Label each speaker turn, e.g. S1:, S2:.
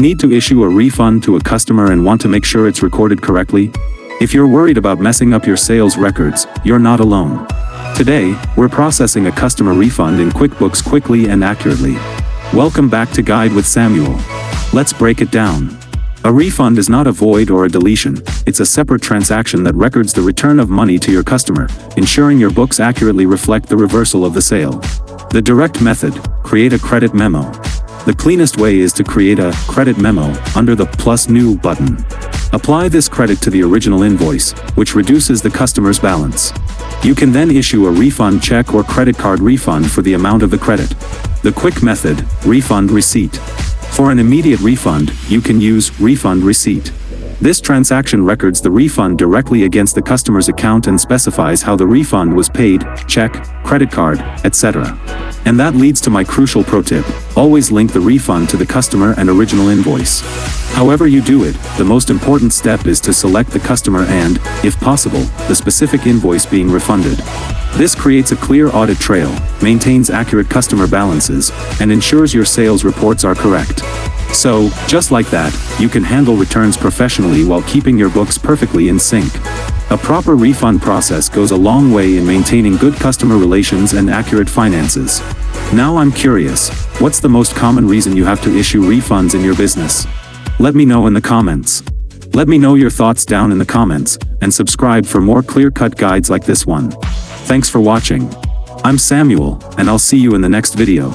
S1: Need to issue a refund to a customer and want to make sure it's recorded correctly? If you're worried about messing up your sales records, you're not alone. Today, we're processing a customer refund in QuickBooks quickly and accurately. Welcome back to Guide with Samuel. Let's break it down. A refund is not a void or a deletion, it's a separate transaction that records the return of money to your customer, ensuring your books accurately reflect the reversal of the sale. The direct method: create a credit memo. The cleanest way is to create a credit memo under the plus new button. Apply this credit to the original invoice, which reduces the customer's balance. You can then issue a refund check or credit card refund for the amount of the credit. The quick method: refund receipt. For an immediate refund, you can use refund receipt. This transaction records the refund directly against the customer's account and specifies how the refund was paid: check, credit card, etc. And that leads to my crucial pro tip: always link the refund to the customer and original invoice. However you do it, the most important step is to select the customer and, if possible, the specific invoice being refunded. This creates a clear audit trail, maintains accurate customer balances, and ensures your sales reports are correct. So, just like that, you can handle returns professionally while keeping your books perfectly in sync. A proper refund process goes a long way in maintaining good customer relations and accurate finances. Now I'm curious, what's the most common reason you have to issue refunds in your business? Let me know in the comments. Let me know your thoughts down in the comments, and subscribe for more clear-cut guides like this one. Thanks for watching. I'm Samuel, and I'll see you in the next video.